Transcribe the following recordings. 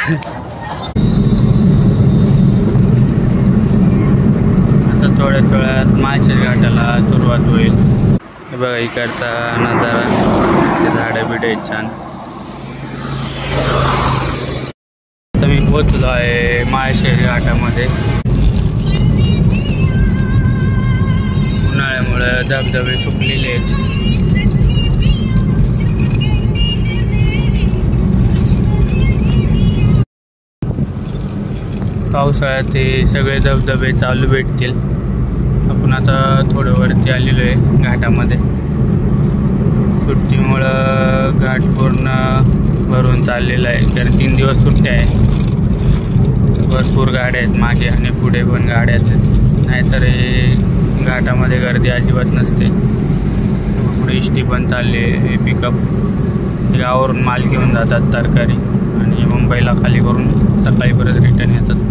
आता थोड्या थोड्यात माळशेज घाटाला सुरुवात होईल. हे बघा इकडचा नजारा, झाडं बिडं आहेत छान. आता मी पोहोचलो आहे माळशेज घाटामध्ये. उन्हाळ्यामुळे धबधबे सुकलेले आहेत. पावसाळ्यात ते सगळे धबधबे चालू भेटतील. आपण आता थोडं वरती आलेलो आहे घाटामध्ये. सुट्टीमुळं घाट पूर्ण भरून चाललेला आहे, कारण 3 दिवस सुट्ट्या आहे. भरपूर गाड्या आहेत मागे आणि पुढे पण गाड्याच आहेत, नाहीतर हे घाटामध्ये गर्दी अजिबात नसते. पुढे इष्टी पण चालली आहे. पिकअप गावावरून माल घेऊन जातात तरकारी आणि मुंबईला खाली करून सकाळी परत रिटर्न येतात.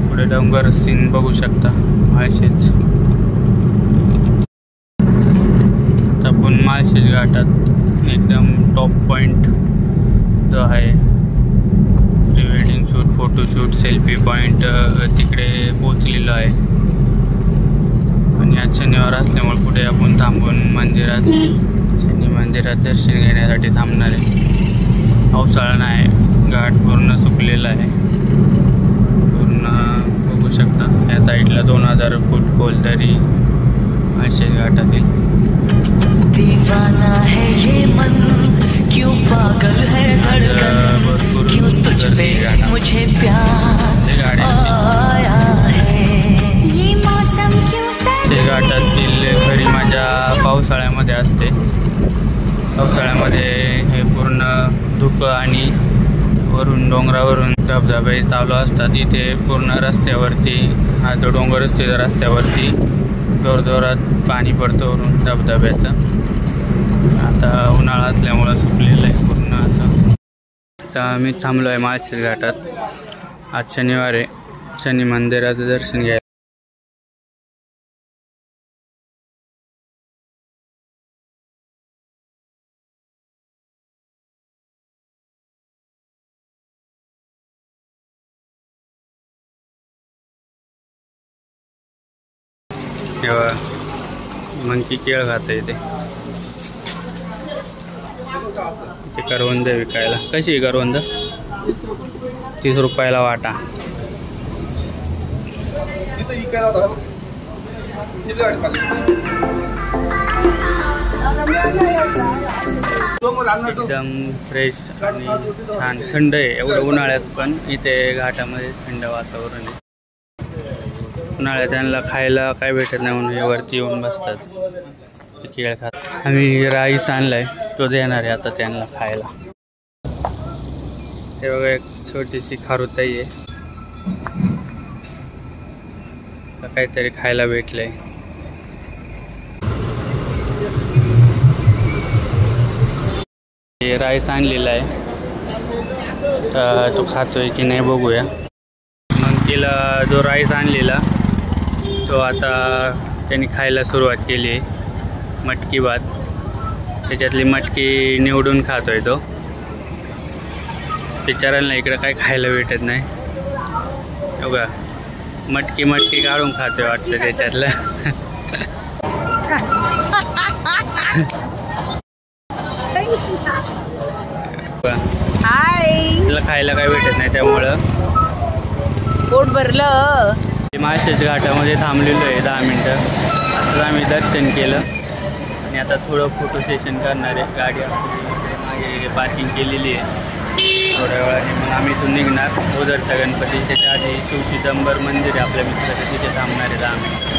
पुढे डोंगर सीन बघू शकता माळशेज. आता आपण माळशेज घाटात एकदम टॉप पॉईंट जो आहे pre wedding shoot, photoshoot, selfie point तिकडे पोचलेलो आहे. आणि आज शनिवार असल्यामुळे पुढे आपण थांबून मंदिरात, शनी मंदिरात दर्शन घेण्यासाठी थांबणार आहे. पावसाळा नाही, घाट पूर्ण सुकलेला आहे. पूर्ण बघू शकता या साईडला 2000 फूट खोल तरी माळशेज घाटातील. दीवाना है ये मन, क्यों पागल है धड़कन, क्यों तुझ पे मुझे प्यार आया है, ये मौसम क्यों ते घाटातील खरी मजा पावसाळ्यामध्ये असते. पावसाळ्यामध्ये हे पूर्ण धुकं आणि वरून डोंगरावरून धबधबे चालू असतात. इथे पूर्ण रस्त्यावरती, हा जो डोंगर असतो त्या रस्त्यावरती जोरजोरात पाणी पडतं वरून धबधब्याचं. आता उन्हाळा असल्यामुळं सुकलेलं आहे पूर्ण असं. आता मी थांबलो आहे माळशेज घाटात. आज शनिवार आहे, शनी मंदिराचं दर्शन घ्यायला. तेव्हा मंकी केळ खातं इथे. ते करवंद विकायला. कशी आहे करवंद? 30 रुपयाला वाटा. एकदम फ्रेश आणि छान थंड आहे. एवढं उन्हाळ्यात पण इथे घाटामध्ये थंड वातावरण आहे. उन्हाळ्यात त्यांना खायला काय भेटत नाही म्हणून वरती येऊन बसतात, केळ खात. आम्ही राईस आणलाय, तो देणार आहे आता त्यांना खायला. ते बघा एक छोटीशी खारुताई आहे, काहीतरी खायला भेटलंय. राईस आणलेला आहे, तर तो खातोय की नाही बघूया. मग तिला जो राईस आणलेला तो आता त्यांनी खायला सुरुवात केली आहे. मटकी भात, त्याच्यातली मटकी निवडून खातोय तो. बिचारांना इकडं काय खायला भेटत नाही. बघा मटकी मटकी काढून खातोय वाटतं त्याच्यातलं. तिला खायला काय भेटत नाही त्यामुळं पोट भरलं. माळशेज घाटामध्ये थांबलेलो आहे 10 मिनटं. तर आम्ही दर्शन केलं आणि आता थोडं फोटो सेशन करणार आहे. गाडी मागे पार्किंग केलेली आहे. थोड्या वेळाने मग आम्ही इथून निघणार ओझरचा गणपती. त्याच्या आधी शिवचिदंबर मंदिर आहे आपल्या मित्राचं, तिथे थांबणार आहे 10 मिनटं.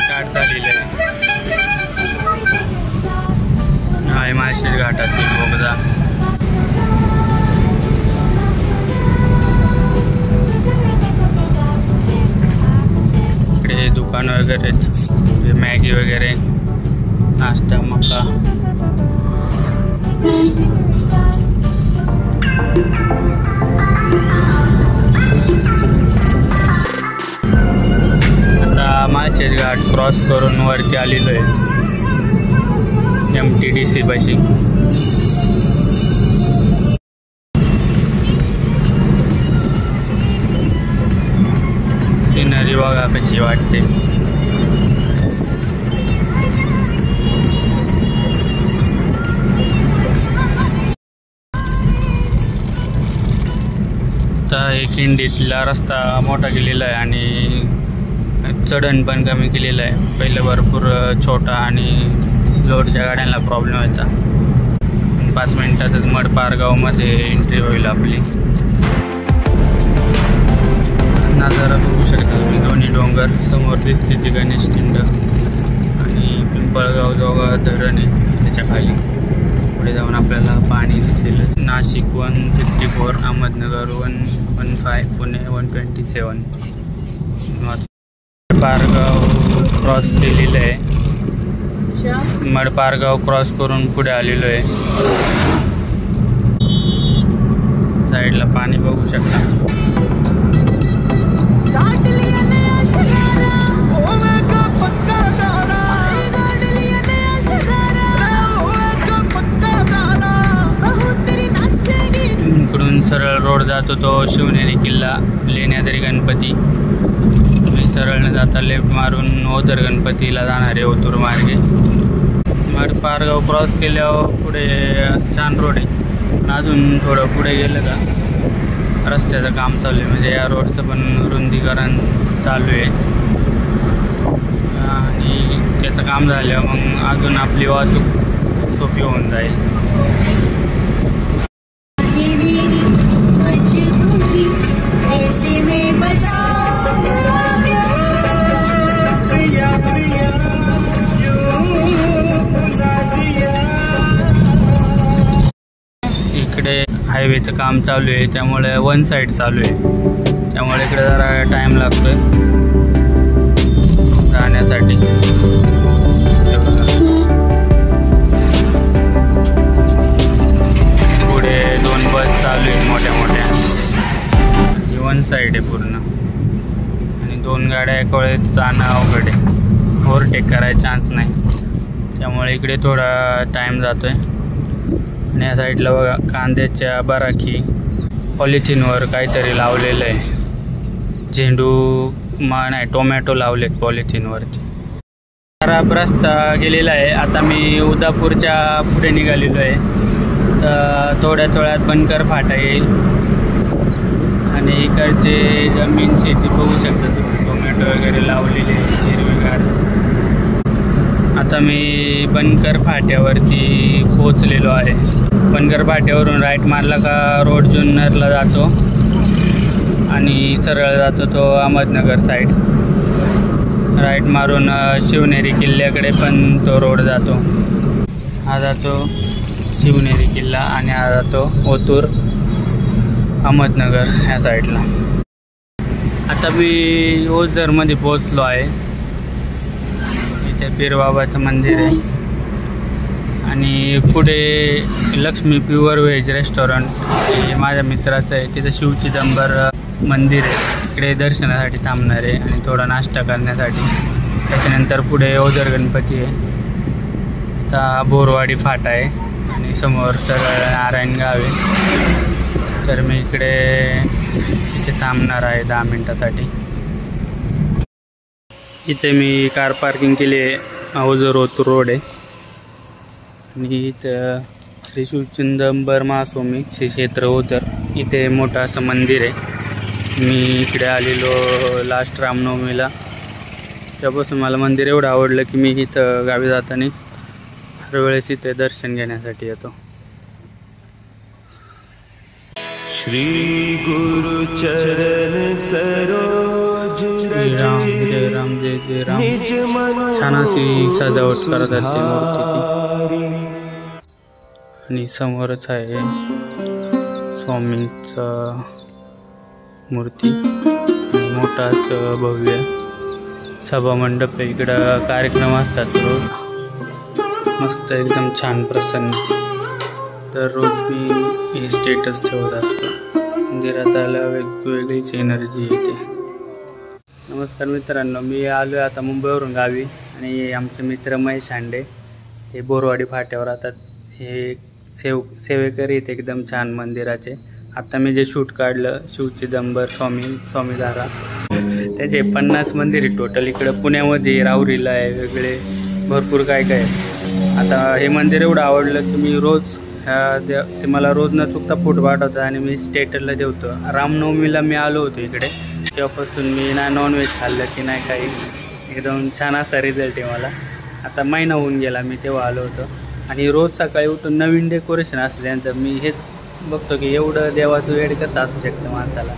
काढता लिहिलं आहे माळशेज घाटातील बोगदा. इकडे दुकान वगैरे, मॅगी वगैरे, नाश्ता, मका. क्रॉस करून वरती आलेलो आहे MTDC पाशी. सिनरी बघा कशी वाटते. आता एक इंडीतला रस्ता मोठा केलेला आहे आणि चढण पण कमी केलेलं आहे. पहिलं भरपूर छोटा आणि लोडच्या गाड्यांना प्रॉब्लेम व्हायचा. 5 मिनिटातच मडपारगावमध्ये एंट्री होईल आपली. नजारा बघू शकता तुम्ही. दोन्ही डोंगर समोर दिसते ती गणेश खिंड आणि पिंपळगाव जोगा धरण आहे त्याच्या खाली. पुढे जाऊन आपल्याला पाणी दिसेल. नाशिक 154, अहमदनगर 115, पुणे 127. मडपारगाव क्रॉस केलेलं आहे. मडपारगाव क्रॉस करून पुढे आलेलो आहे. साईडला पाणी बघू शकता. इकडून सरळ रोड जातो तो शिवनेरी किल्ला, लेण्याद्री गणपती. मी सरळ न जाता लेफ्ट मारून ओझर गणपतीला जाणार आहे ओतूर मार्गे. मडपारगाव क्रॉस केल्यावर पुढे छान रोड आहे. पण अजून थोडं पुढे गेलं का रस्त्याचं काम चालू आहे. म्हणजे या रोडचं पण रुंदीकरण चालू आहे आणि त्याचं काम झाल्यावर मग अजून आपली वाहतूक सोपी होऊन जाईल. इकडे हायवेचं काम चालू आहे त्यामुळे वन साईड चालू आहे. त्यामुळे इकडे जरा टाईम लागतोय जाण्यासाठी. पुढे 2 बस चालू आहे मोठ्या मोठ्या. ही वन साईड आहे पूर्ण आणि 2 गाड्या एका वेळेस जाणं अवघड आहे. ओव्हरटेक करायचा चान्स नाही. त्यामुळे इकडे थोडा टाईम जातोय. आणि या साईडला बघा कांद्याच्या बराकी पॉलिथिनवर काहीतरी लावलेलं आहे. झेंडू नाही टोमॅटो लावलेत पॉलिथिनवरती. खराब रस्ता गेलेला आहे. आता मी उदापूरच्या पुढे निघालेलो आहे. तर थोड्याच वेळात बनकर फाटा येईल आणि इकडचे जमीन शेती बघू शकता तुम्ही. टोमॅटो वगैरे लावलेले हिरवेगार. आता मी बनकर फाट्यावरती पोचलेलो आहे. बनकर फाट्यावरून राईट मारला का रोड जुन्नरला जातो आणि सरळ जातो तो अहमदनगर साईड. राईट मारून शिवनेरी किल्ल्याकडे पण तो रोड जातो. हा जातो शिवनेरी किल्ला आणि हा जातो ओतूर अहमदनगर ह्या साईडला. आता मी ओझरमध्ये पोचलो आहे. इथे पीरबाबाचं मंदिर आहे आणि पुढे लक्ष्मी प्युअर व्हेज रेस्टॉरंट हे माझ्या मित्राचं आहे. तिथं शिवचिदंबर मंदिर आहे. तिकडे दर्शनासाठी थांबणार आहे आणि थोडा नाश्ता करण्यासाठी. त्याच्यानंतर पुढे ओझर गणपती आहे. आता बोरवाडी फाटा आहे आणि समोर सरळ नारायणगाव आहे. तर मी इथे थांबणार आहे 10 मिनटासाठी. इथे मी कार पार्किंग केली आहे. ओझर ओतूर रोड आहे आणि इथं श्री शिवचिदंबर महास्वामी श्री क्षेत्र ओझर इथे मोठं असं मंदिर आहे. मी इकडे आलेलो लास्ट रामनवमीला. त्यापासून मला मंदिर एवढं आवडलं की मी इथं गावी जाताना हर वेळेस इथे दर्शन घेण्यासाठी येतो. श्री गुरु चरण सरोज जय राम जय राम जय जय राम. छान अशी सजावट करतात ते मूर्तीची. आणि समोरच आहे स्वामींचा मूर्ती. मोठा असं भव्य सभामंडप आहे. इकडं कार्यक्रम असतात रोज. मस्त एकदम छान प्रसन्न. दररोज मी हे स्टेटस ठेवत असतो. मंदिरात आला वेगवेगळीच एनर्जी येते. नमस्कार मित्रांनो, मी आलो आता मुंबईवरून गावी आणि आमचे मित्र महेश हांडे हे बोरवाडी फाट्यावर राहतात. हे सेवेकरी आहेत एकदम छान मंदिराचे. आता मी जे शूट काढलं शिवचिदंबर स्वामीधारा त्याचे 50 मंदिर आहे टोटल. इकडं पुण्यामध्ये राहुरीला आहे, वेगळे भरपूर काय काय आहे. आता हे मंदिर एवढं आवडलं की मी रोज ते मला रोज न चुकता फोटो पाठवतात आणि मी स्टेटसला ठेवतो. रामनवमीला मी आलो होतो इकडे, तेव्हापासून मी ना नॉनव्हेज खाल्लं की नाही काही, एकदम छान असा रिझल्ट आहे मला. आता महिना होऊन गेला मी तेव्हा आलो होतो आणि रोज सकाळी उठून नवीन डेकोरेशन असतं त्यांचं. मी हेच बघतो की एवढं देवाचं वेळ कसं असू शकतं माणसाला.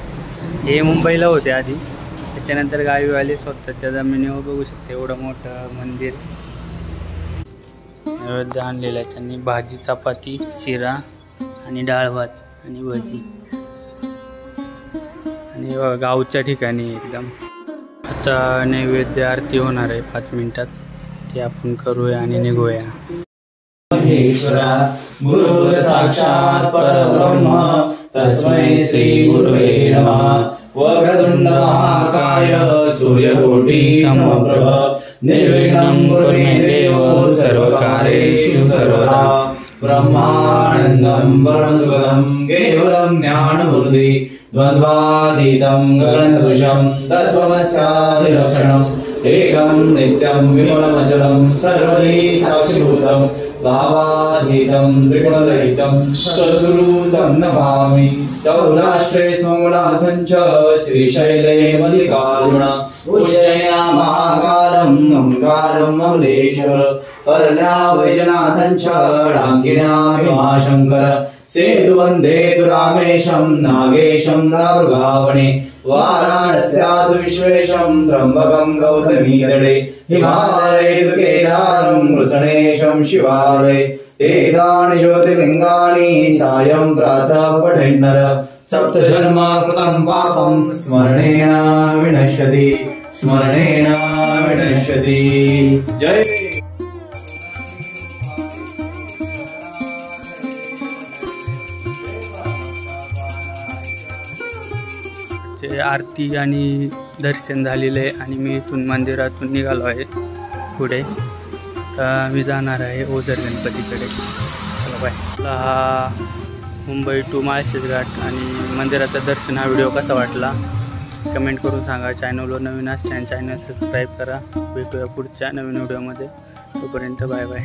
हे मुंबईला होते आधी, त्याच्यानंतर गावी आले, स्वतःच्या जमिनीवर बघू शकते एवढं मोठं मंदिर. नैवेद्य आणलेलं आहे त्यांनी, भाजी चपाती शिरा आणि डाळ भात आणि भजी. आणि गावच्या ठिकाणी एकदम. आता नैवेद्य आरती होणार आहे 5 मिनिटात, ते आपण करूया आणि निघूया. गुरु साक्षात परब्रह्म तस्मै श्री गुरुवे नमः. वक्रतुंड महाकाय सूर्यकोटि समप्रभ निर्विघ्नं कुरु मे देव सर्वकार्येषु सर्वदा. ब्रह्मानन्दं परमसुखदं केवलं ज्ञानमूर्ति द्वन्द्वातीतं गगनसदृशं तत्त्वमस्यादिलक्षणम् एकं नित्यं विमलमचलं सर्वधी साक्षिभूतं भावातीतं त्रिगुणरहितं सद्गुरु तं नमामि. सौराष्ट्रे सोमनाथं च श्रीशैले मल्लिकार्जुन उज्जैना महाकालं ओंकारं ममलेश्वर परल्या वैजनाथं च डाङ्गिण्या भीमाशङ्कर सेतुवन्दे तु रामेशं नागेशं नागुर्गावणे वाराणस्यात् विश्वेशं त्र्यम्बकं गौतमीतटे हिमालये तु केदारं कृष्णेशं शिवालये. एतानि ज्योतिर्लिङ्गानि सायं प्रातः पठेन्नर सप्तजन्मा कृतं पापं स्मरणेन विनश्यति स्मरणेन विनश्यति. जय आरती आणि दर्शन झालेलं आहे आणि मी इथून मंदिरातून निघालो आहे पुढे. तर मी जाणार आहे ओझर गणपतीकडे. चला बाय. हा मुंबई टू माळशेज घाट आणि मंदिराचं दर्शन. हा व्हिडिओ कसा वाटला कमेंट करून सांगा. चॅनलवर नवीन असल्याने चॅनल सबस्क्राईब करा. भेटूया पुढच्या नवीन व्हिडिओमध्ये. तोपर्यंत बाय बाय.